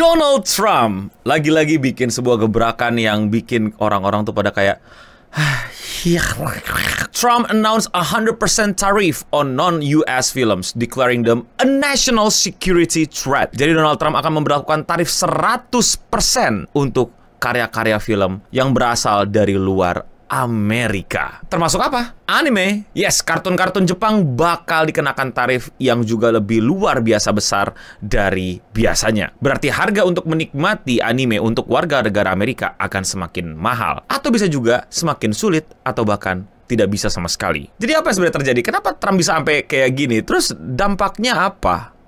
Donald Trump lagi-lagi bikin sebuah gebrakan yang bikin orang-orang tuh pada kayak Trump announced 100% tariff on non-US films, declaring them a national security threat. Jadi Donald Trump akan memberlakukan tarif 100% untuk karya-karya film yang berasal dari luar Amerika. Termasuk apa? Anime. Yes, kartun-kartun Jepang bakal dikenakan tarif yang juga lebih luar biasa besar dari biasanya. Berarti harga untuk menikmati anime untuk warga negara Amerika akan semakin mahal. Atau bisa juga semakin sulit atau bahkan tidak bisa sama sekali. Jadi apa yang sebenarnya terjadi? Kenapa Trump bisa sampai kayak gini? Terus dampaknya apa?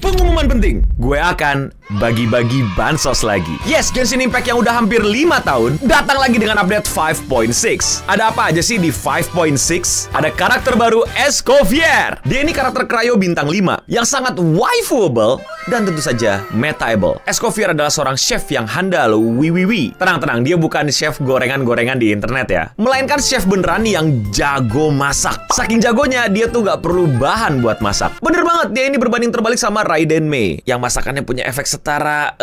Pengumuman penting. Gue akan bagi-bagi bansos lagi. Yes, Genshin Impact yang udah hampir 5 tahun datang lagi dengan update 5.6. Ada apa aja sih di 5.6? Ada karakter baru Escoffier. Dia ini karakter cryo bintang 5 yang sangat waifuable dan tentu saja metaable. Escoffier adalah seorang chef yang handal wiwiwi. Tenang-tenang, dia bukan chef gorengan-gorengan di internet ya, melainkan chef beneran yang jago masak. Saking jagonya, dia tuh gak perlu bahan buat masak. Bener banget, dia ini berbanding terbalik sama Raiden Mei yang masakannya punya efek setara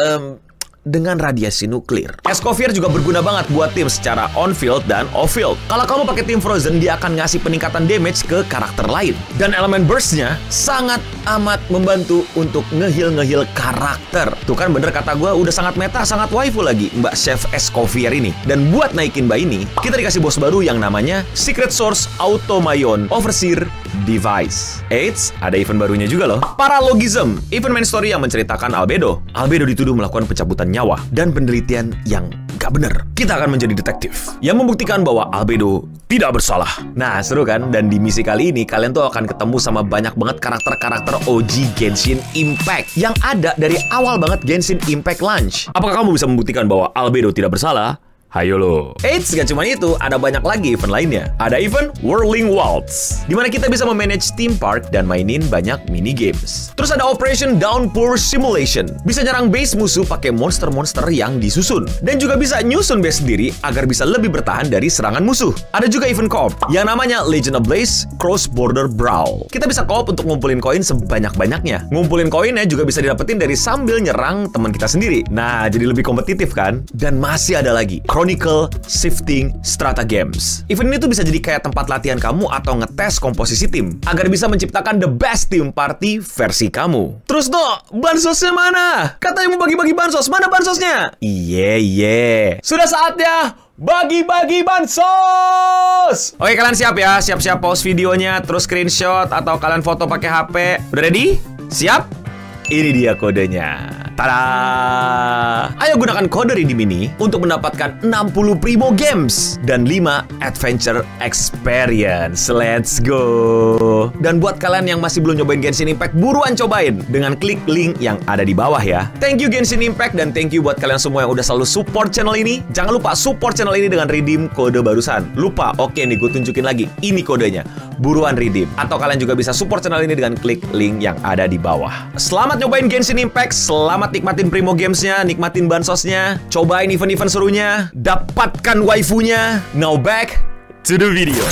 dengan radiasi nuklir. Escoffier juga berguna banget buat tim secara on-field dan off-field. Kalau kamu pakai tim Frozen, dia akan ngasih peningkatan damage ke karakter lain. Dan elemen burst-nya sangat amat membantu untuk nge-heal karakter. Tuh kan bener kata gue, udah sangat meta, sangat waifu lagi Mbak Chef Escoffier ini. Dan buat naikin Mbak ini, kita dikasih bos baru yang namanya Secret Source Automayon Overseer Device. Eits, ada event barunya juga loh. Paralogism, event main story yang menceritakan Albedo. Albedo dituduh melakukan pencabutan nyawa dan penelitian yang gak bener. Kita akan menjadi detektif yang membuktikan bahwa Albedo tidak bersalah. Nah, seru kan? Dan di misi kali ini, kalian tuh akan ketemu sama banyak banget karakter-karakter OG Genshin Impact yang ada dari awal banget Genshin Impact launch. Apakah kamu bisa membuktikan bahwa Albedo tidak bersalah? Hayo lo. Eits, gak cuma itu, ada banyak lagi event lainnya. Ada event Whirling Waltz, dimana kita bisa memanage theme park dan mainin banyak mini games. Terus ada Operation Downpour Simulation, bisa nyerang base musuh pakai monster-monster yang disusun. Dan juga bisa nyusun base sendiri agar bisa lebih bertahan dari serangan musuh. Ada juga event co-op yang namanya Legend of Blaze Cross Border Brawl. Kita bisa co-op untuk ngumpulin koin sebanyak-banyaknya. Ngumpulin koinnya juga bisa didapetin dari sambil nyerang teman kita sendiri. Nah, jadi lebih kompetitif kan? Dan masih ada lagi Chronicle Shifting Strata Games. Event ini tuh bisa jadi kayak tempat latihan kamu atau ngetes komposisi tim agar bisa menciptakan the best team party versi kamu. Terus tuh, bansosnya mana? Katanya mau bagi-bagi bansos, mana bansosnya? Iya. Sudah saatnya bagi-bagi bansos! Oke, kalian siap ya? Siap-siap pause videonya, terus screenshot, atau kalian foto pakai HP. Udah ready? Siap? Ini dia kodenya. Tada! Ayo gunakan kode Redeem ini untuk mendapatkan 60 Primo Games dan 5 Adventure Experience. Let's go! Dan buat kalian yang masih belum nyobain Genshin Impact, buruan cobain dengan klik link yang ada di bawah ya. Thank you Genshin Impact, dan thank you buat kalian semua yang udah selalu support channel ini. Jangan lupa support channel ini dengan redeem kode barusan. Lupa, oke nih gue tunjukin lagi. Ini kodenya. Buruan redeem. Atau kalian juga bisa support channel ini dengan klik link yang ada di bawah. Selamat nyobain Genshin Impact, selamat nikmatin Primo Games-nya, nikmatin bansosnya, cobain event-event serunya, dapatkan waifunya. Now back to the video.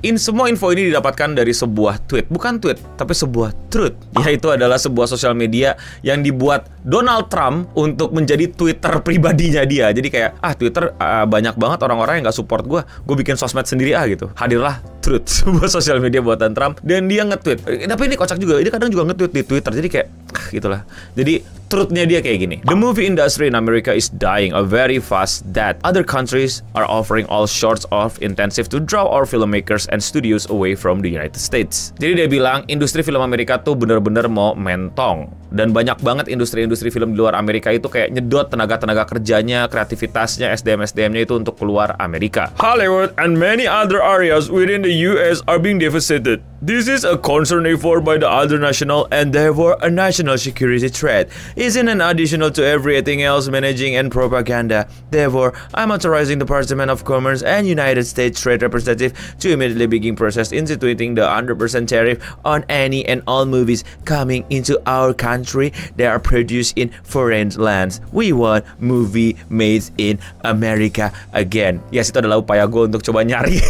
Semua info ini didapatkan dari sebuah tweet. Bukan tweet, tapi sebuah truth. Yaitu adalah sebuah sosial media yang dibuat Donald Trump untuk menjadi Twitter pribadinya dia. Jadi kayak, Twitter banyak banget orang-orang yang gak support gue bikin sosmed sendiri gitu. Hadirlah Truth, sebuah sosial media buatan Trump. Dan dia nge-tweet. Tapi ini kocak juga, dia kadang juga nge-tweet di Twitter. Jadi kayak, gitulah. Jadi truthnya dia kayak gini. The movie industry in America is dying a very fast that other countries are offering all sorts of intensive to draw our filmmakers and studios away from the United States. Jadi dia bilang industri film Amerika tuh bener-bener mau mentong. Dan banyak banget industri-industri film di luar Amerika itu kayak nyedot tenaga-tenaga kerjanya, kreativitasnya, SDM-SDM-nya itu untuk keluar Amerika. Hollywood and many other areas within the US are being devastated. This is a concern effort by the other national and therefore a national security threat. Isn't an additional to everything else managing and propaganda. Therefore, I'm authorizing the Department of Commerce and United States Trade Representative to immediately begin process instituting the 100% tariff on any and all movies coming into our country. country that are produced in foreign lands. We want movie made in America again. Yes, itu adalah upaya gue untuk coba nyari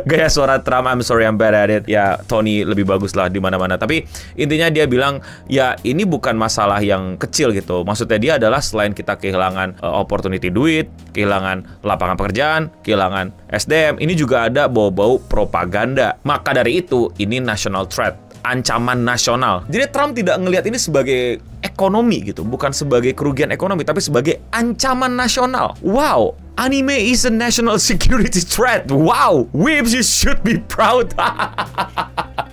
gaya suara Trump. I'm sorry, I'm bad at it. Ya, Tony lebih bagus lah di mana-mana. Tapi intinya dia bilang, ya ini bukan masalah yang kecil gitu. Maksudnya dia adalah selain kita kehilangan opportunity duit, kehilangan lapangan pekerjaan, kehilangan SDM, ini juga ada bau-bau propaganda. Maka dari itu, ini national threat, ancaman nasional. Jadi Trump tidak ngelihat ini sebagai ekonomi gitu, bukan sebagai kerugian ekonomi, tapi sebagai ancaman nasional. Wow, anime is a national security threat. Wow, weebs, you should be proud.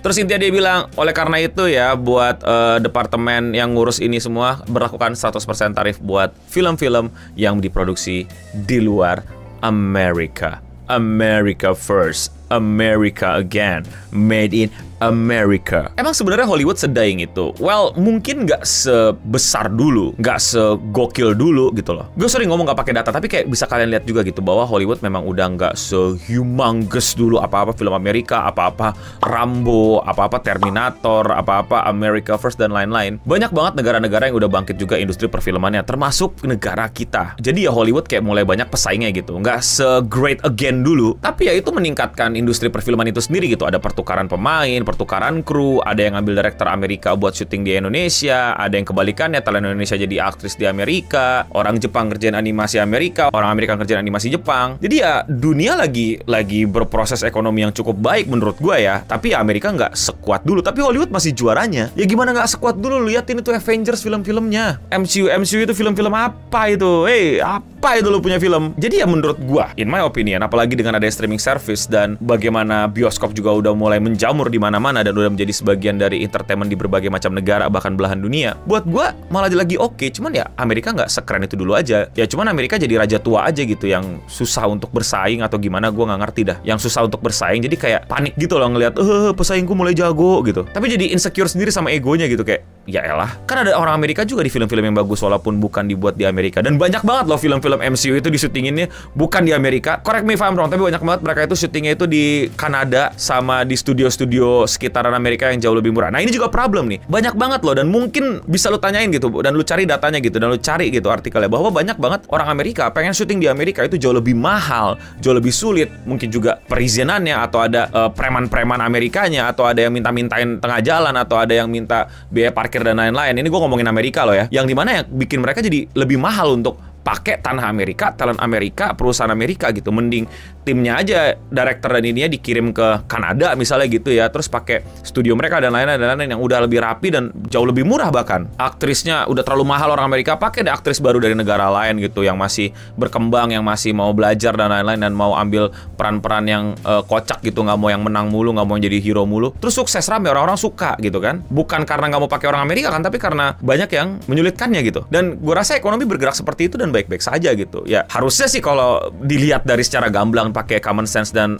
Terus intinya dia bilang, oleh karena itu ya, buat departemen yang ngurus ini semua berlakukan 100% tarif buat film-film yang diproduksi di luar Amerika. America first, America again, made in America. Emang sebenarnya Hollywood sedaing itu? Well, mungkin nggak sebesar dulu, nggak segokil dulu gitu loh. Gue sering ngomong nggak pakai data, tapi kayak bisa kalian lihat juga gitu bahwa Hollywood memang udah nggak se-humongous dulu. Apa-apa film Amerika, apa-apa Rambo, apa-apa Terminator, apa-apa America First dan lain-lain. Banyak banget negara-negara yang udah bangkit juga industri perfilmannya, termasuk negara kita. Jadi ya Hollywood kayak mulai banyak pesaingnya gitu. Nggak se-great again dulu, tapi ya itu meningkatkan industri perfilman itu sendiri gitu. Ada pertukaran pemain, pertukaran kru, ada yang ngambil director Amerika buat syuting di Indonesia, ada yang kebalikannya, talent Indonesia jadi aktris di Amerika, orang Jepang ngerjain animasi Amerika, orang Amerika ngerjain animasi Jepang. Jadi ya dunia lagi berproses ekonomi yang cukup baik menurut gua ya. Tapi ya Amerika nggak sekuat dulu, tapi Hollywood masih juaranya. Ya gimana nggak sekuat dulu? Liatin itu Avengers film-filmnya, MCU itu film-film apa itu? Apa itu lo punya film? Jadi ya menurut gua, in my opinion, apalagi dengan ada streaming service dan bagaimana bioskop juga udah mulai menjamur di mana-mana dan udah menjadi sebagian dari entertainment di berbagai macam negara bahkan belahan dunia. Buat gua malah lagi oke, cuman ya Amerika nggak sekeren itu dulu aja. Ya cuman Amerika jadi raja tua aja gitu yang susah untuk bersaing atau gimana gua nggak ngerti dah. Yang susah untuk bersaing jadi kayak panik gitu loh ngelihat pesaingku mulai jago gitu. Tapi jadi insecure sendiri sama egonya gitu kayak ya elah. Kan ada orang Amerika juga di film-film yang bagus walaupun bukan dibuat di Amerika. Dan banyak banget loh film-film MCU itu disyutinginnya bukan di Amerika. Correct me if I'm wrong, tapi banyak banget mereka itu syutingnya itu di Kanada sama di studio-studio sekitaran Amerika yang jauh lebih murah. Nah ini juga problem nih. Banyak banget loh dan mungkin bisa lu tanyain gitu dan lu cari datanya gitu dan lu cari gitu artikelnya bahwa banyak banget orang Amerika pengen syuting di Amerika itu jauh lebih mahal, jauh lebih sulit. Mungkin juga perizinannya atau ada preman-preman Amerikanya atau ada yang minta-mintain tengah jalan atau ada yang minta biaya parkir dan lain-lain. Ini gue ngomongin Amerika loh ya. Yang dimana yang bikin mereka jadi lebih mahal untuk pakai tanah Amerika, talent Amerika, perusahaan Amerika gitu. Mending timnya aja, director dan ininya dikirim ke Kanada misalnya gitu ya. Terus pakai studio mereka dan lain-lain yang udah lebih rapi dan jauh lebih murah bahkan. Aktrisnya udah terlalu mahal orang Amerika, pakai deh aktris baru dari negara lain gitu yang masih berkembang, yang masih mau belajar dan lain-lain dan mau ambil peran-peran yang kocak gitu, nggak mau yang menang mulu, nggak mau jadi hero mulu. Terus sukses rame, orang-orang suka gitu kan. Bukan karena nggak mau pakai orang Amerika kan, tapi karena banyak yang menyulitkannya gitu. Dan gue rasa ekonomi bergerak seperti itu dan baik-baik saja gitu. Ya harusnya sih kalau dilihat dari secara gamblang pakai common sense dan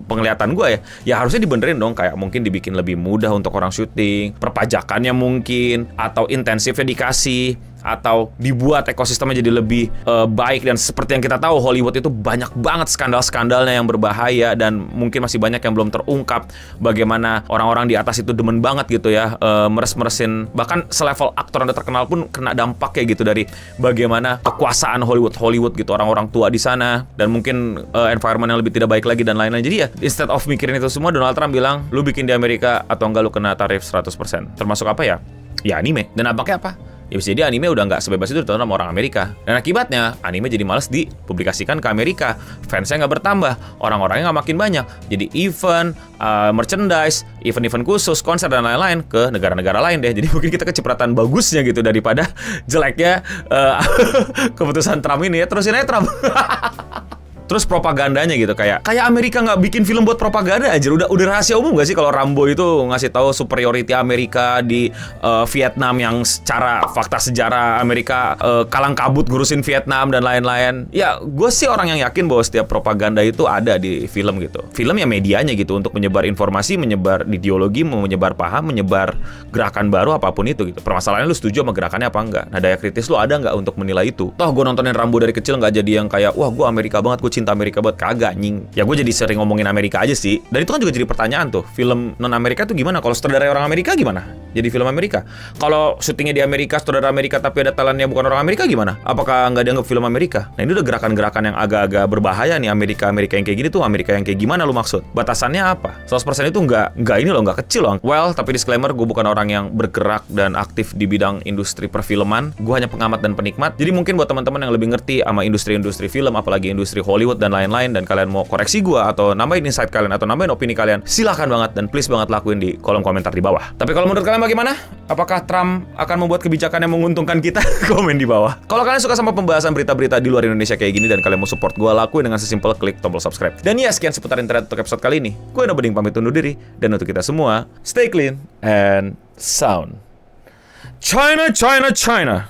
penglihatan gue ya harusnya dibenerin dong, kayak mungkin dibikin lebih mudah untuk orang syuting, perpajakannya mungkin, atau intensifnya dikasih, atau dibuat ekosistemnya jadi lebih baik. Dan seperti yang kita tahu Hollywood itu banyak banget skandal-skandalnya yang berbahaya dan mungkin masih banyak yang belum terungkap bagaimana orang-orang di atas itu demen banget gitu ya meres-meresin, bahkan selevel aktor yang terkenal pun kena dampak kayak gitu dari bagaimana kekuasaan Hollywood gitu, orang-orang tua di sana dan mungkin environment yang lebih tidak baik lagi dan lain-lain. Jadi ya instead of mikirin itu semua, Donald Trump bilang lu bikin di Amerika atau enggak lu kena tarif 100%. Termasuk apa ya? Ya anime. Dan dampaknya apa? Ya bisa jadi anime udah nggak sebebas itu ditonton sama orang Amerika. Dan akibatnya anime jadi males dipublikasikan ke Amerika. Fansnya nggak bertambah, orang-orangnya nggak makin banyak. Jadi event, merchandise, event-event khusus, konser dan lain-lain ke negara-negara lain deh. Jadi mungkin kita kecipratan bagusnya gitu daripada jeleknya keputusan Trump ini ya. Terusin aja Trump. Terus propagandanya gitu kayak Amerika nggak bikin film buat propaganda aja. Udah rahasia umum nggak sih kalau Rambo itu ngasih tahu superiority Amerika di Vietnam, yang secara fakta sejarah Amerika kalang kabut ngurusin Vietnam dan lain-lain. Ya gue sih orang yang yakin bahwa setiap propaganda itu ada di film gitu. Film ya medianya gitu untuk menyebar informasi, menyebar ideologi, menyebar paham, menyebar gerakan baru apapun itu gitu. Permasalahannya lu setuju sama gerakannya apa enggak? Nah daya kritis lu ada nggak untuk menilai itu? Toh gue nontonin Rambo dari kecil nggak jadi yang kayak wah gue Amerika banget, gue cinta Amerika buat kagak anjing. Ya gue jadi sering ngomongin Amerika aja sih. Dan itu kan juga jadi pertanyaan tuh, film non Amerika tuh gimana? Kalau sutradara orang Amerika gimana? Jadi film Amerika. Kalau syutingnya di Amerika, sutradara Amerika tapi ada talentnya bukan orang Amerika gimana? Apakah nggak dianggap film Amerika? Nah ini udah gerakan-gerakan yang agak-agak berbahaya nih. Amerika yang kayak gini tuh Amerika yang kayak gimana lu maksud? Batasannya apa? 100% itu nggak ini loh, nggak kecil loh. Well, tapi disclaimer, gue bukan orang yang bergerak dan aktif di bidang industri perfilman. Gue hanya pengamat dan penikmat. Jadi mungkin buat teman-teman yang lebih ngerti sama industri-industri film, apalagi industri Hollywood dan lain-lain, dan kalian mau koreksi gue atau nambahin insight kalian atau nambahin opini kalian, silahkan banget dan please banget lakuin di kolom komentar di bawah. Tapi kalau menurut kalian bagaimana? Apakah Trump akan membuat kebijakan yang menguntungkan kita? Komen di bawah. Kalau kalian suka sama pembahasan berita-berita di luar Indonesia kayak gini dan kalian mau support gue, lakuin dengan sesimpel klik tombol subscribe. Dan ya, sekian seputar internet untuk episode kali ini. Gue Nobeding pamit undur diri, dan untuk kita semua, stay clean and sound. China, China, China.